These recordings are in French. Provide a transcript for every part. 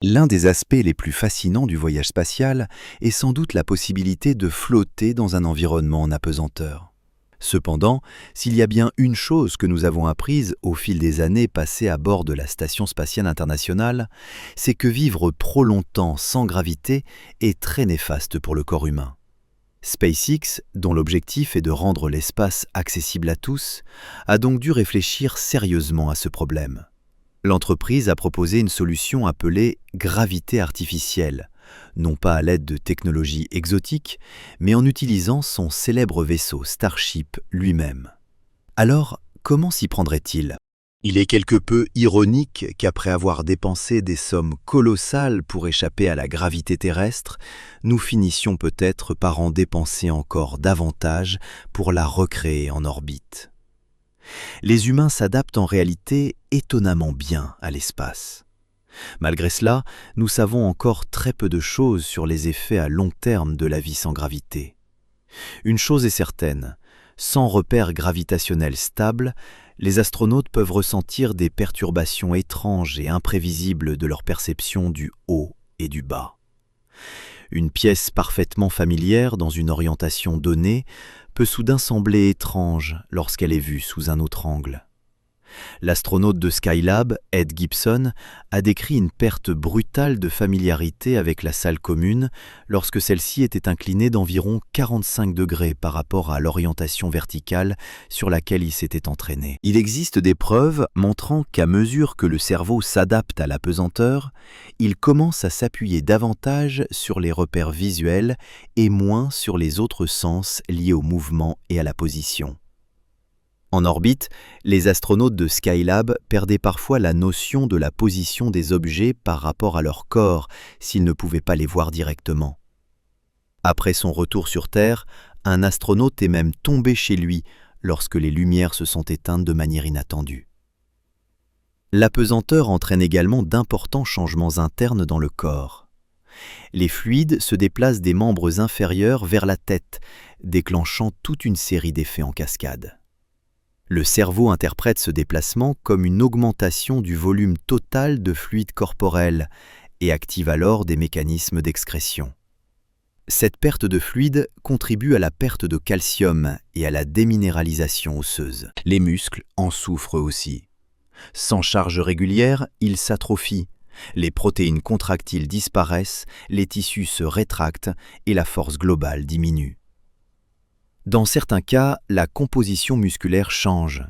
L'un des aspects les plus fascinants du voyage spatial est sans doute la possibilité de flotter dans un environnement en apesanteur. Cependant, s'il y a bien une chose que nous avons apprise au fil des années passées à bord de la Station spatiale internationale, c'est que vivre trop longtemps sans gravité est très néfaste pour le corps humain. SpaceX, dont l'objectif est de rendre l'espace accessible à tous, a donc dû réfléchir sérieusement à ce problème. L'entreprise a proposé une solution appelée gravité artificielle, non pas à l'aide de technologies exotiques, mais en utilisant son célèbre vaisseau Starship lui-même. Alors, comment s'y prendrait-il ? Il est quelque peu ironique qu'après avoir dépensé des sommes colossales pour échapper à la gravité terrestre, nous finissions peut-être par en dépenser encore davantage pour la recréer en orbite. Les humains s'adaptent en réalité étonnamment bien à l'espace. Malgré cela, nous savons encore très peu de choses sur les effets à long terme de la vie sans gravité. Une chose est certaine, sans repère gravitationnel stable, les astronautes peuvent ressentir des perturbations étranges et imprévisibles de leur perception du haut et du bas. Une pièce parfaitement familière dans une orientation donnée peut soudain sembler étrange lorsqu'elle est vue sous un autre angle. L'astronaute de Skylab, Ed Gibson, a décrit une perte brutale de familiarité avec la salle commune lorsque celle-ci était inclinée d'environ 45 degrés par rapport à l'orientation verticale sur laquelle il s'était entraîné. Il existe des preuves montrant qu'à mesure que le cerveau s'adapte à la pesanteur, il commence à s'appuyer davantage sur les repères visuels et moins sur les autres sens liés au mouvement et à la position. En orbite, les astronautes de Skylab perdaient parfois la notion de la position des objets par rapport à leur corps s'ils ne pouvaient pas les voir directement. Après son retour sur Terre, un astronaute est même tombé chez lui lorsque les lumières se sont éteintes de manière inattendue. L'apesanteur entraîne également d'importants changements internes dans le corps. Les fluides se déplacent des membres inférieurs vers la tête, déclenchant toute une série d'effets en cascade. Le cerveau interprète ce déplacement comme une augmentation du volume total de fluide corporel et active alors des mécanismes d'excrétion. Cette perte de fluide contribue à la perte de calcium et à la déminéralisation osseuse. Les muscles en souffrent aussi. Sans charge régulière, ils s'atrophient. Les protéines contractiles disparaissent, les tissus se rétractent et la force globale diminue. Dans certains cas, la composition musculaire change.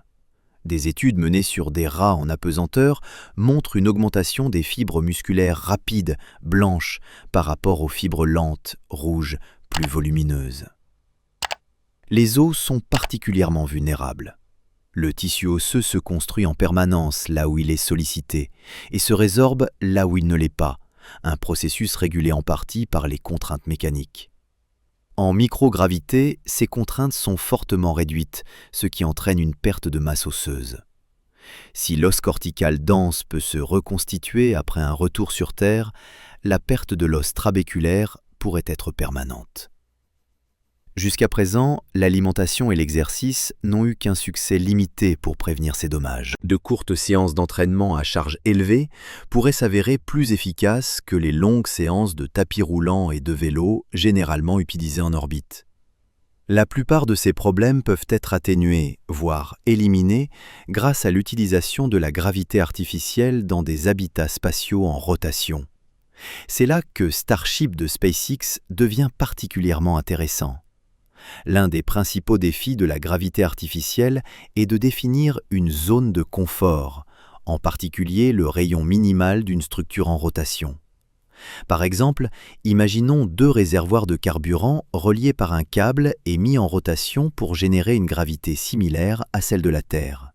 Des études menées sur des rats en apesanteur montrent une augmentation des fibres musculaires rapides, blanches, par rapport aux fibres lentes, rouges, plus volumineuses. Les os sont particulièrement vulnérables. Le tissu osseux se construit en permanence là où il est sollicité et se résorbe là où il ne l'est pas, un processus régulé en partie par les contraintes mécaniques. En microgravité, ces contraintes sont fortement réduites, ce qui entraîne une perte de masse osseuse. Si l'os cortical dense peut se reconstituer après un retour sur Terre, la perte de l'os trabéculaire pourrait être permanente. Jusqu'à présent, l'alimentation et l'exercice n'ont eu qu'un succès limité pour prévenir ces dommages. De courtes séances d'entraînement à charge élevée pourraient s'avérer plus efficaces que les longues séances de tapis roulant et de vélo généralement utilisées en orbite. La plupart de ces problèmes peuvent être atténués, voire éliminés, grâce à l'utilisation de la gravité artificielle dans des habitats spatiaux en rotation. C'est là que Starship de SpaceX devient particulièrement intéressant. L'un des principaux défis de la gravité artificielle est de définir une zone de confort, en particulier le rayon minimal d'une structure en rotation. Par exemple, imaginons deux réservoirs de carburant reliés par un câble et mis en rotation pour générer une gravité similaire à celle de la Terre.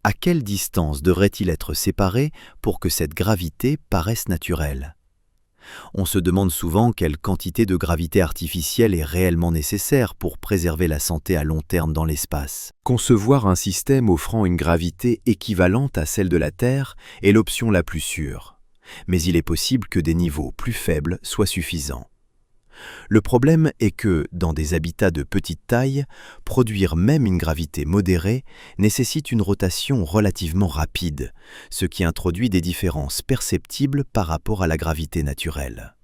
À quelle distance devrait-il être séparé pour que cette gravité paraisse naturelle ? On se demande souvent quelle quantité de gravité artificielle est réellement nécessaire pour préserver la santé à long terme dans l'espace. Concevoir un système offrant une gravité équivalente à celle de la Terre est l'option la plus sûre, mais il est possible que des niveaux plus faibles soient suffisants. Le problème est que, dans des habitats de petite taille, produire même une gravité modérée nécessite une rotation relativement rapide, ce qui introduit des différences perceptibles par rapport à la gravité naturelle.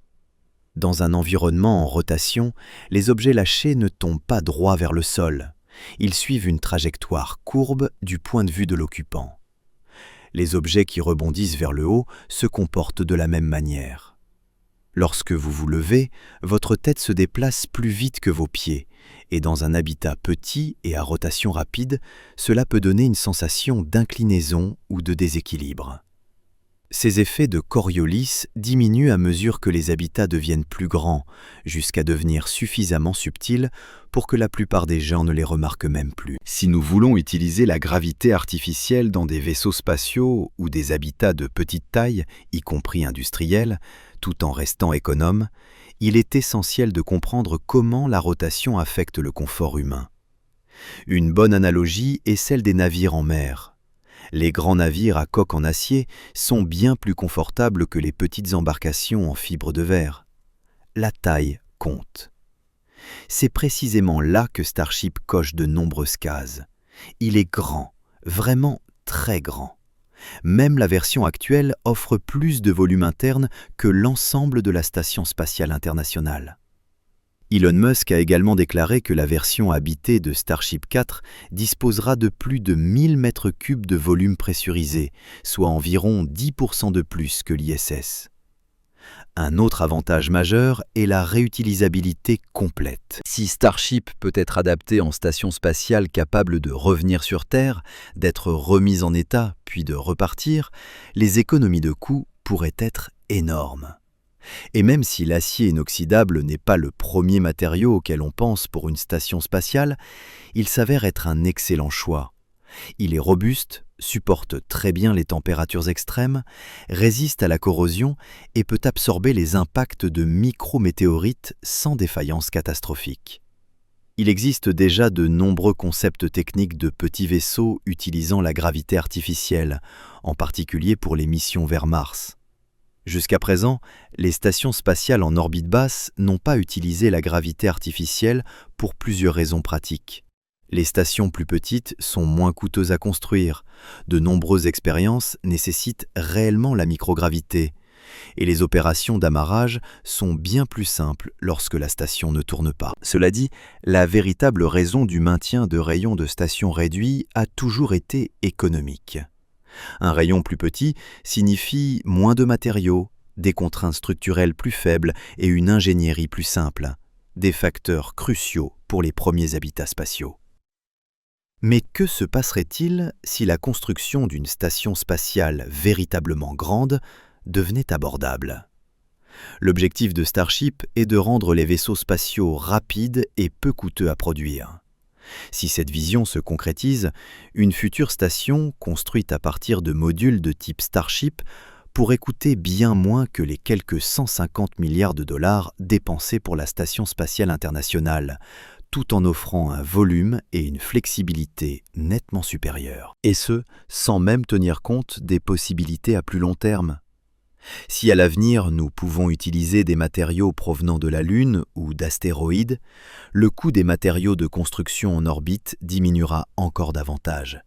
Dans un environnement en rotation, les objets lâchés ne tombent pas droit vers le sol. Ils suivent une trajectoire courbe du point de vue de l'occupant. Les objets qui rebondissent vers le haut se comportent de la même manière. Lorsque vous vous levez, votre tête se déplace plus vite que vos pieds, et dans un habitat petit et à rotation rapide, cela peut donner une sensation d'inclinaison ou de déséquilibre. Ces effets de Coriolis diminuent à mesure que les habitats deviennent plus grands, jusqu'à devenir suffisamment subtils pour que la plupart des gens ne les remarquent même plus. Si nous voulons utiliser la gravité artificielle dans des vaisseaux spatiaux ou des habitats de petite taille, y compris industriels, tout en restant économes, il est essentiel de comprendre comment la rotation affecte le confort humain. Une bonne analogie est celle des navires en mer. Les grands navires à coque en acier sont bien plus confortables que les petites embarcations en fibre de verre. La taille compte. C'est précisément là que Starship coche de nombreuses cases. Il est grand, vraiment très grand. Même la version actuelle offre plus de volume interne que l'ensemble de la Station spatiale internationale. Elon Musk a également déclaré que la version habitée de Starship 4 disposera de plus de 1000 mètres cubes de volume pressurisé, soit environ 10% de plus que l'ISS. Un autre avantage majeur est la réutilisabilité complète. Si Starship peut être adapté en station spatiale capable de revenir sur Terre, d'être remise en état puis de repartir, les économies de coûts pourraient être énormes. Et même si l'acier inoxydable n'est pas le premier matériau auquel on pense pour une station spatiale, il s'avère être un excellent choix. Il est robuste, supporte très bien les températures extrêmes, résiste à la corrosion et peut absorber les impacts de micrométéorites sans défaillance catastrophique. Il existe déjà de nombreux concepts techniques de petits vaisseaux utilisant la gravité artificielle, en particulier pour les missions vers Mars. Jusqu'à présent, les stations spatiales en orbite basse n'ont pas utilisé la gravité artificielle pour plusieurs raisons pratiques. Les stations plus petites sont moins coûteuses à construire, de nombreuses expériences nécessitent réellement la microgravité, et les opérations d'amarrage sont bien plus simples lorsque la station ne tourne pas. Cela dit, la véritable raison du maintien de rayons de station réduits a toujours été économique. Un rayon plus petit signifie moins de matériaux, des contraintes structurelles plus faibles et une ingénierie plus simple, des facteurs cruciaux pour les premiers habitats spatiaux. Mais que se passerait-il si la construction d'une station spatiale véritablement grande devenait abordable ? L'objectif de Starship est de rendre les vaisseaux spatiaux rapides et peu coûteux à produire. Si cette vision se concrétise, une future station, construite à partir de modules de type Starship, pourrait coûter bien moins que les quelques 150 milliards de dollars dépensés pour la Station spatiale internationale, tout en offrant un volume et une flexibilité nettement supérieurs. Et ce, sans même tenir compte des possibilités à plus long terme. Si à l'avenir nous pouvons utiliser des matériaux provenant de la Lune ou d'astéroïdes, le coût des matériaux de construction en orbite diminuera encore davantage.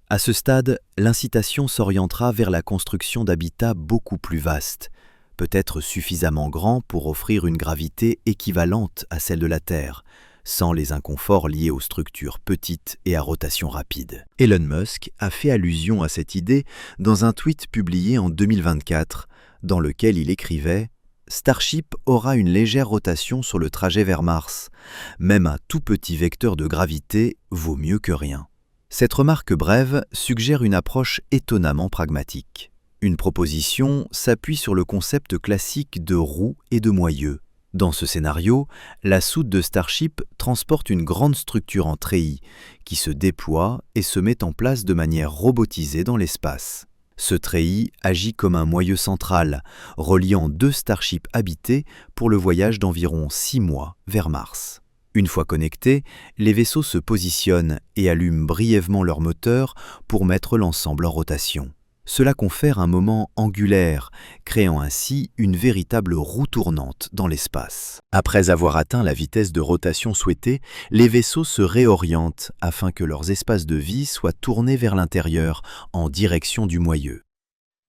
À ce stade, l'incitation s'orientera vers la construction d'habitats beaucoup plus vastes, peut-être suffisamment grands pour offrir une gravité équivalente à celle de la Terre, sans les inconforts liés aux structures petites et à rotation rapide. Elon Musk a fait allusion à cette idée dans un tweet publié en 2024, dans lequel il écrivait « Starship aura une légère rotation sur le trajet vers Mars. Même un tout petit vecteur de gravité vaut mieux que rien. » Cette remarque brève suggère une approche étonnamment pragmatique. Une proposition s'appuie sur le concept classique de roue et de moyeu. Dans ce scénario, la soute de Starship transporte une grande structure en treillis qui se déploie et se met en place de manière robotisée dans l'espace. Ce treillis agit comme un moyeu central, reliant deux Starships habités pour le voyage d'environ 6 mois vers Mars. Une fois connectés, les vaisseaux se positionnent et allument brièvement leur moteur pour mettre l'ensemble en rotation. Cela confère un moment angulaire, créant ainsi une véritable roue tournante dans l'espace. Après avoir atteint la vitesse de rotation souhaitée, les vaisseaux se réorientent afin que leurs espaces de vie soient tournés vers l'intérieur, en direction du moyeu.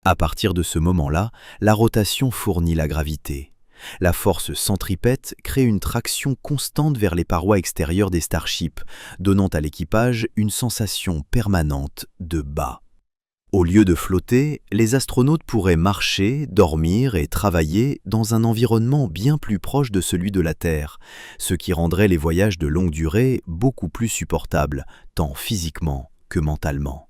À partir de ce moment-là, la rotation fournit la gravité. La force centripète crée une traction constante vers les parois extérieures des starships, donnant à l'équipage une sensation permanente de bas. Au lieu de flotter, les astronautes pourraient marcher, dormir et travailler dans un environnement bien plus proche de celui de la Terre, ce qui rendrait les voyages de longue durée beaucoup plus supportables, tant physiquement que mentalement.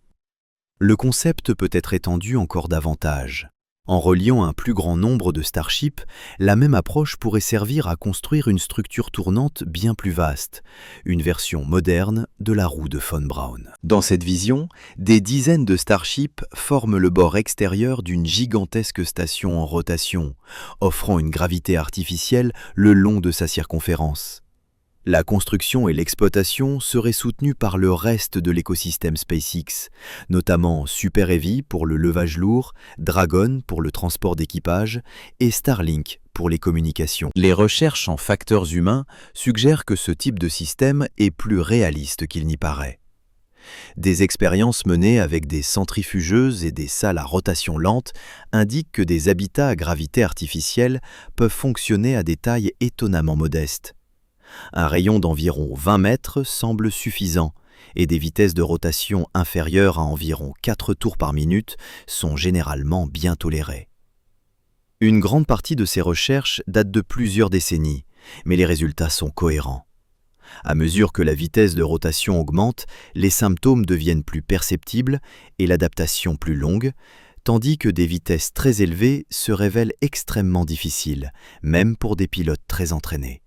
Le concept peut être étendu encore davantage. En reliant un plus grand nombre de starships, la même approche pourrait servir à construire une structure tournante bien plus vaste, une version moderne de la roue de von Braun. Dans cette vision, des dizaines de starships forment le bord extérieur d'une gigantesque station en rotation, offrant une gravité artificielle le long de sa circonférence. La construction et l'exploitation seraient soutenues par le reste de l'écosystème SpaceX, notamment Super Heavy pour le levage lourd, Dragon pour le transport d'équipage et Starlink pour les communications. Les recherches en facteurs humains suggèrent que ce type de système est plus réaliste qu'il n'y paraît. Des expériences menées avec des centrifugeuses et des salles à rotation lente indiquent que des habitats à gravité artificielle peuvent fonctionner à des tailles étonnamment modestes. Un rayon d'environ 20 mètres semble suffisant et des vitesses de rotation inférieures à environ 4 tours par minute sont généralement bien tolérées. Une grande partie de ces recherches date de plusieurs décennies, mais les résultats sont cohérents. À mesure que la vitesse de rotation augmente, les symptômes deviennent plus perceptibles et l'adaptation plus longue, tandis que des vitesses très élevées se révèlent extrêmement difficiles, même pour des pilotes très entraînés.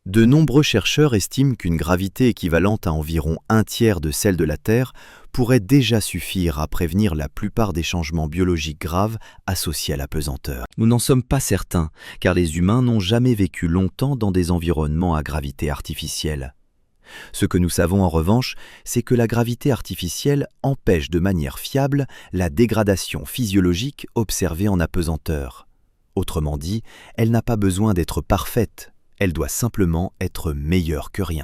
De nombreux chercheurs estiment qu'une gravité équivalente à environ un tiers de celle de la Terre pourrait déjà suffire à prévenir la plupart des changements biologiques graves associés à la pesanteur. Nous n'en sommes pas certains, car les humains n'ont jamais vécu longtemps dans des environnements à gravité artificielle. Ce que nous savons en revanche, c'est que la gravité artificielle empêche de manière fiable la dégradation physiologique observée en apesanteur. Autrement dit, elle n'a pas besoin d'être parfaite. Elle doit simplement être meilleure que rien.